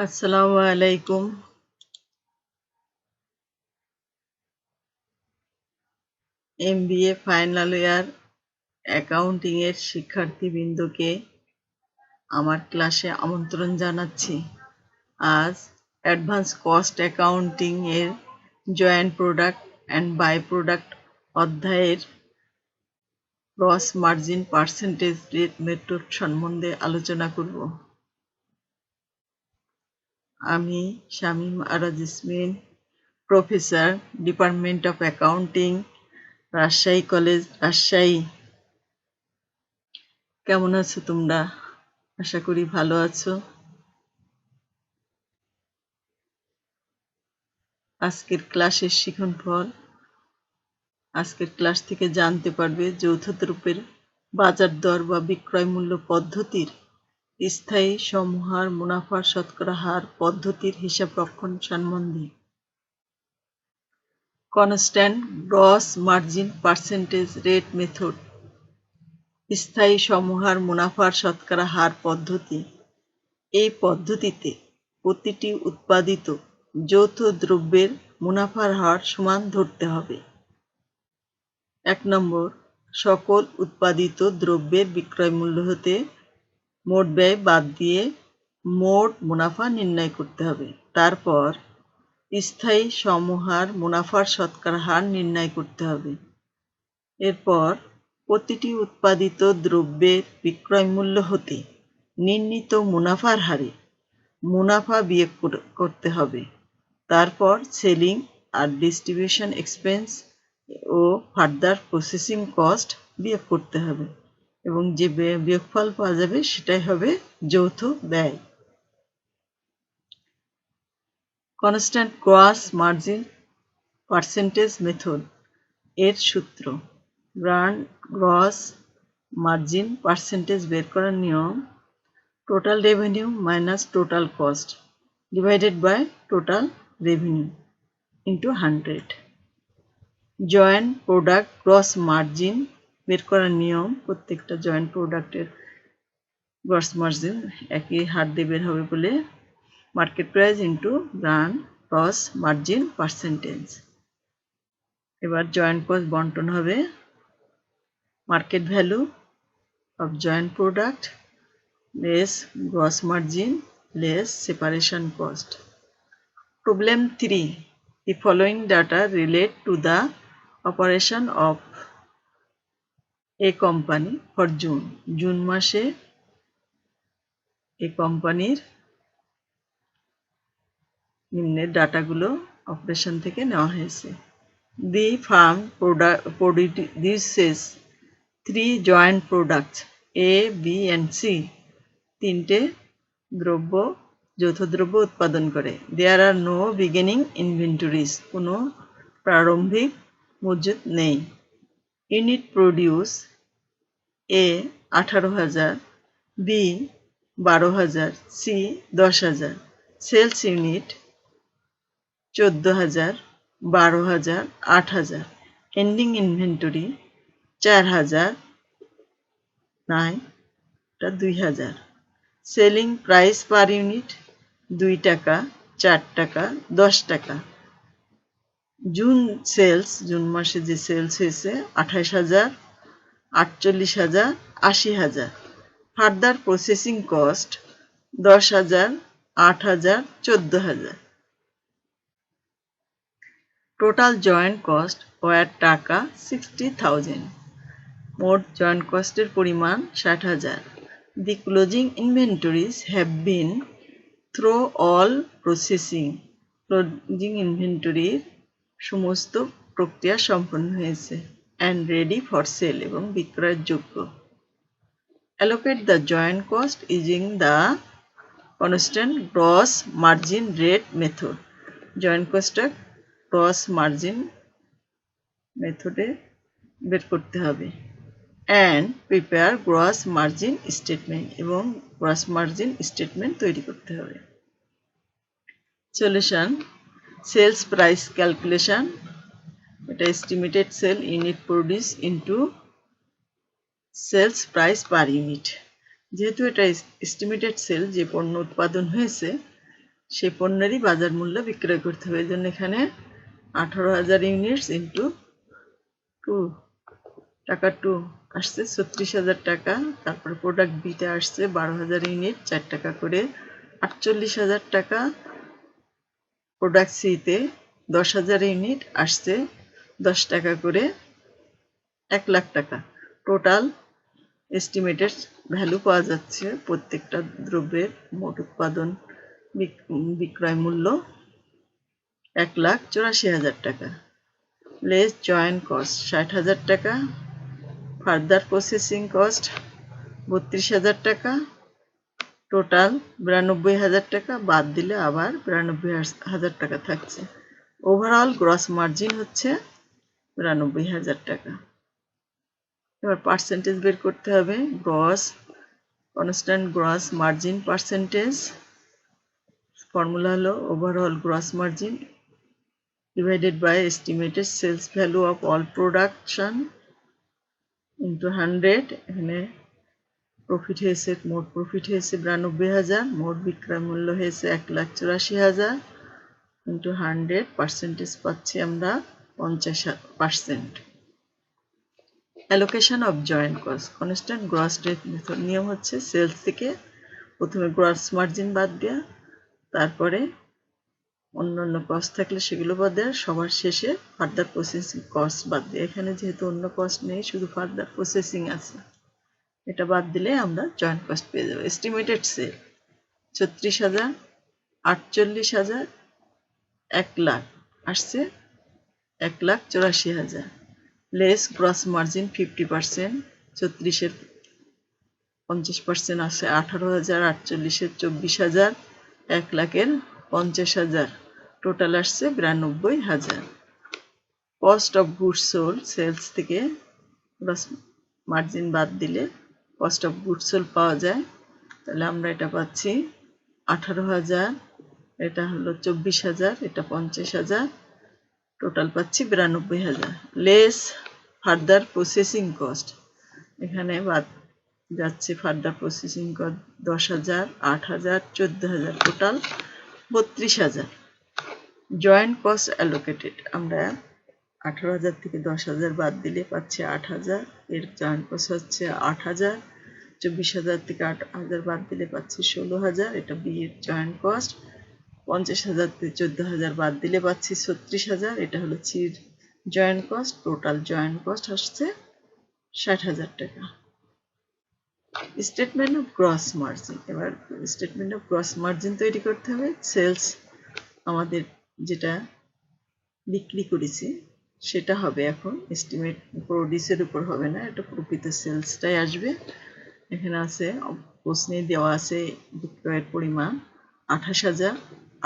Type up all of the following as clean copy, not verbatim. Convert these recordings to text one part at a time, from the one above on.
আসসালামু আলাইকুম। MBA final year accounting এর শিক্ষার্থীবৃন্দকে আমার ক্লাসে আমন্ত্রণ জানাচ্ছি। আজ অ্যাডভান্স কস্ট অ্যাকাউন্টিং এর joint product and by product অধ্যায়ের gross margin percentage rate method সম্বন্ধে আলোচনা করব। আমি Shamim Ara Jesmin, professor, department of accounting, Rajshahi college, Rajshahi. কেমন আছো তোমরা? আশা করি ভালো আছো। আজকের ক্লাসের শিক্ষণফল। আজকের ক্লাস থেকে জানতে পারবে যৌথ দ্রব্যের বাজার দর বা বিক্রয় মূল্য পদ্ধতির স্থায়ী সমহার মুনাফার শতকরা হার পদ্ধতির হিসাব রক্ষণ সম্বন্ধে। Constant gross margin percentage rate method স্থায়ী সমহার মুনাফার শতকরা হার পদ্ধতি। এই পদ্ধতিতে প্রতিটি উৎপাদিত যৌথ দ্রব্যের মুনাফার হার সমান ধরতে হবে। 1 নম্বর, সকল উৎপাদিত দ্রব্যের বিক্রয় মূল্য হতে মোট ব্যয় বাদ দিয়ে মোট মুনাফা নির্ণয় করতে হবে। তারপর স্থায়ী সমহার মুনাফার শতকরা হার নির্ণয় করতে হবে। এরপর প্রতিটি উৎপাদিত দ্রব্যের বিক্রয় মূল্য হতে নির্ণীত মুনাফার হারে মুনাফা বিয়োগ করতে হবে। তারপর সেলিং আর ডিস্ট্রিবিউশন এক্সপেন্স ও ফার্দার প্রসেসিং কস্ট বিয়োগ করতে হবে এবং যে বিয়োগফল পাওয়া যাবে সেটাই হবে যৌথ ব্যয়। Constant gross margin percentage method এর সূত্র। গ্রস মার্জিন পার্সেন্টেজ বের করার নিয়ম: total revenue minus total cost divided by total revenue into 100। Joint product gross margin বের করার নিয়ম: প্রত্যেকটা জয়েন্ট প্রোডাক্টের গ্রস মার্জিন একই হার দিয়ে বের হবে বলে market price into brand gross margin percentage. এবার জয়েন্ট কস্ট বন্টন হবে market value of joint product less gross margin less separation cost. Problem 3. The following data relate to the operation of a company for June. June মাসে এই কোম্পানির নিম্নের ডাটাগুলো operation থেকে নেওয়া হয়েছে। The firm produces 3 joint products A, B and C. তিনটে দ্রব্য যৌথ দ্রব্য উৎপাদন করে। There are no beginning inventories. কোনো প্রারম্ভিক মজুদ নেই। Unit produce A 18,000, B 12,000, C 10,000. Sales unit 14,000, 12,000, 8,000. Ending inventory 4,000, 9, 2,000. Selling price per unit 2 টাকা, 4 টাকা, 10 টাকা। জুন সেলস, জুন মাসে যে সেলস হয়েছে 28,000, 48,000, 80,000। Further processing cost 10,000, 8,000, 14,000। Total joint cost ওয়ার টাকা 60,000। মোট জয়েন্ট কস্টের পরিমাণ 60,000। The closing inventories have been through all processing. Closing inventory সমস্ত প্রক্রিয়া সম্পন্ন হয়েছে and ready for sale এবং বিক্রয়ের যোগ্য। Allocate the joint cost using the constant gross margin rate method. Joint কস্টটা গ্রস মার্জিন মেথডে বের করতে হবে। and prepare gross margin statement এবং gross margin statement তৈরি করতে হবে। Solution: sales price calculation. এটা estimated sale unit produce into sales price per unit. যেহেতু এটা এস্টিমেটেড সেল, যে পণ্য উৎপাদন হয়েছে সেই পণ্যেরই বাজার মূল্য বিক্রয় করতে হবে। এই জন্য এখানে 18,000 ইউনিটস ইন্টু 2 টাকা 2 আসছে 36,000 টাকা। তারপরে প্রোডাক্ট বিতে আসছে 12,000 ইউনিট 4 টাকা করে 48,000 টাকা। প্রোডাক্ট সিতে 10,000 ইউনিট আসছে 10 টাকা করে 1 লাখ টাকা। টোটাল এস্টিমেটেড ভ্যালু পাওয়া যাচ্ছে প্রত্যেকটা দ্রব্যের মোট উৎপাদন বিক্রয় মূল্য 1,84,000 টাকা। লেস জয়েন্ট কস্ট 60,000 টাকা। ফার্দার প্রসেসিং কস্ট 32,000 টাকা। টোটাল 92,000 টাকা, বাদ দিলে আবার 92,000 টাকা থাকছে। ওভারঅল গ্রস মার্জিন হচ্ছে 92,000 টাকা। এবার পার্সেন্টেজ বের করতে হবে। Gross constant gross margin percentage formula হলো overall gross margin divided by estimated sales value of all production into 100। এখানে প্রফিট হয়েছে, মোট প্রফিট হয়েছে 92,000, মোট বিক্রয় মূল্য হয়েছে 1,84,000 ইন্টু 100। পার্সেন্টেজ পাচ্ছি আমরা 50%। Allocation of joint cost constant gross rate method. নিয়ম হচ্ছে সেলস থেকে প্রথমে গ্রস মার্জিন বাদ দেওয়া, তারপরে অন্যান্য কস্ট থাকলে সেগুলো বাদ দেওয়া, সবার শেষে ফার্দার প্রসেসিং কস্ট বাদ দেওয়া। এখানে যেহেতু অন্য কস্ট নেই, শুধু ফার্দার প্রসেসিং আছে, এটা বাদ দিলে আমরা জয়েন্ট কস্ট পেয়ে যাবো। এস্টিমেটেড সেল 36,000, 48,000, 1 লাখ আসছে 1,84,000। লেস গ্রস মার্জিন 50%, 36-এর 50% আছে 18,000, 48-এর 24,000, 1 লাখের 50,000, টোটাল আসছে 92,000। Cost of goods sold sales থেকে গ্রস মার্জিন বাদ দিলে কস্ট অফ গুডস সোল্ড পাওয়া যায়। তাহলে আমরা এটা পাচ্ছি 18,000, এটা হলো 24,000, এটা 50,000, টোটাল পাচ্ছি 92,000। লেস ফার্দার প্রসেসিং কস্ট, এখানে বাদ যাচ্ছে further processing cost 10,000, 8,000, 14,000, total 32,000। Joint cost allocated, আমরা 18,000 থেকে 10,000 বাদ দিলে পাচ্ছি 8,000, এর জয়েন্ট কস্ট হচ্ছে 8,000। 24,000 থেকে 8,000 বাদ দিলে পাচ্ছি 16,000, এটা বি এর জয়েন্ট কস্ট। 50,000 থেকে 14,000 বাদ দিলে পাচ্ছি 36,000, এটা হলো সির joint cost. Total joint cost আসছে 60,000 টাকা। Statement of gross margin. এবার স্টেটমেন্ট অফ গ্রস মার্জিন তৈরি করতে হবে। সেলস আমাদের যেটা বিক্রি করেছি সেটা হবে এখন এস্টিমেট, প্রডিউসের উপর হবে না, এটা প্রকৃত সেলসটাই আসবে। এখানে আছে প্রশ্নে দেওয়া আছে বিক্রয়ের পরিমাণ 28,000,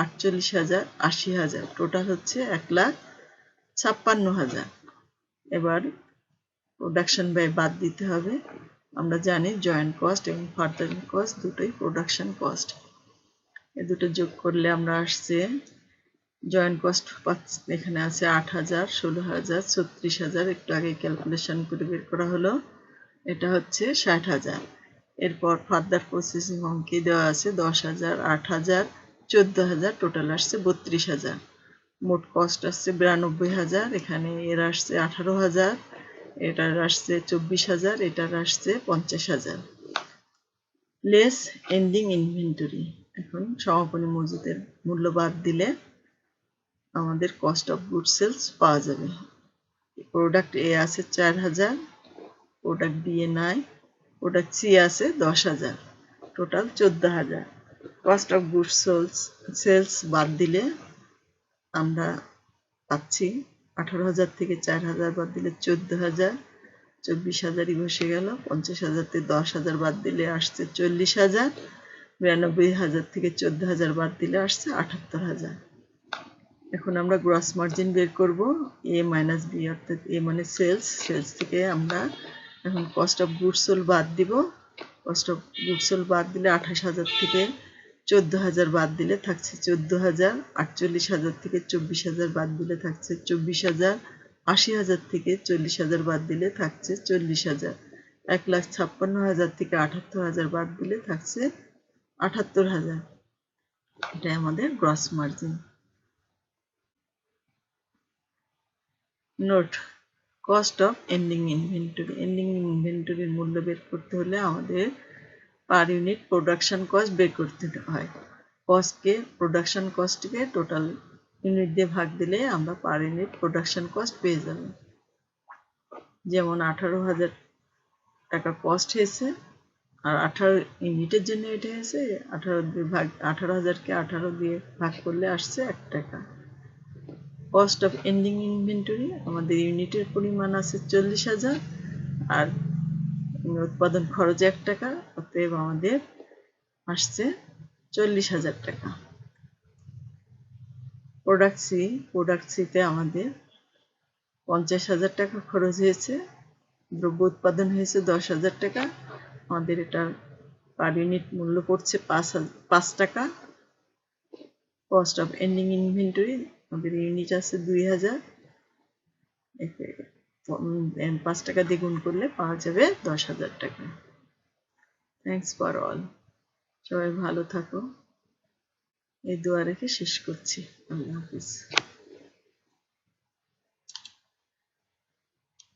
48,000, 80,000, টোটাল হচ্ছে 1,56,000। এবার প্রোডাকশন ব্যয় বাদ দিতে হবে। আমরা জানি জয়েন্ট কস্ট এবং ফার্দারিং কস্ট দুটোই প্রোডাকশন কস্ট। এই দুটো যোগ করলে আমরা আসছে জয়েন্ট কস্ট এখানে আছে 8,000, 16,000, 36,000, একটু আগে ক্যালকুলেশন করে বের করা হলো, এটা হচ্ছে 60,000। এরপর ফার্দার প্রসেসিং অঙ্কে দেওয়া আছে 10,000, 8,000, 14,000, টোটাল আসছে 32,000। মোট কস্ট আসছে 92,000, এখানে এর আসছে 18,000, এটার আসছে 24,000, এটার আসছে 50,000। লেস এন্ডিং ইনভেন্টরি, এখন সমাপনী মজুদের মূল্য বাদ দিলে আমাদের কস্ট অফ গুড সেলস পাওয়া যাবে। প্রোডাক্ট এ আছে 4,000, প্রোডাক্ট বি এ নাই, প্রোডাক্ট সি আছে 10,000, total 14,000। Cost of good sales বাদ দিলে আমরা পাচ্ছি 18,000 থেকে 4,000 বাদ দিলে 14,000, 24,000ই বসে গেল। 50,000 থেকে 10,000 বাদ দিলে আসছে 40,000, 92,000 থেকে 14,000 বাদ দিলে আসছে 78,000। এখন আমরা গ্রস মার্জিন বের করব। এ মাইনাস বি, অর্থাৎ এ মানে সেলস, সেলস থেকে আমরা এখন কস্ট অফ গুডস সোল্ড বাদ দিব। কস্ট অফ গুডস সোল্ড বাদ দিলে 28,000 থেকে 14,000 বাদ দিলে থাকছে 14,000, 48,000 থেকে 24,000 বাদ দিলে থাকছে 24,000, 80,000 থেকে 40,000 বাদ দিলে থাকছে 40,000, 1,56,000 থেকে 78,000 বাদ দিলে থাকছে 78,000। এটা আমাদের gross margin. Note, cost of ending inventory. Ending ইনভেন্টরির মূল্য বের করতে হলে আমাদের পার ইউনিট প্রোডাকশন কস্ট বের করতে হয়। প্রোডাকশন কস্টকে টোটাল ইউনিট দিয়ে ভাগ দিলে আমরা পার ইউনিট প্রোডাকশন কস্ট পেয়ে যাব। যেমন 18,000 টাকা কস্ট হয়েছে, আর 18 ইউনিটের জন্য এটা হয়েছে 18,000কে 18 দিয়ে ভাগ করলে আসছে 1 টাকা। কস্ট অফ এন্ডিং ইনভেন্টরি, আমাদের ইউনিটের পরিমাণ আছে 40,000 আর উৎপাদন খরচ 1 টাকা, অতএব আমাদের আসছে 40,000 টাকা। প্রোডাক্ট সিতে আমাদের 50,000 টাকা খরচ হয়েছে, দ্রব্য উৎপাদন হয়েছে 10,000 টাকা, আমাদের এটা পার ইউনিট মূল্য পড়ছে 5 টাকা। কস্ট অফ এন্ডিং ইনভেন্টরি, আমাদের ইউনিট আছে 2000, 5 টাকা দিয়ে গুণ করলে পাওয়া যাবে 10,000 টাকা। Thanks for all. সবাই ভালো থাকো, এই দোয়া রেখে শেষ করছি। আল্লাহ হাফিজ।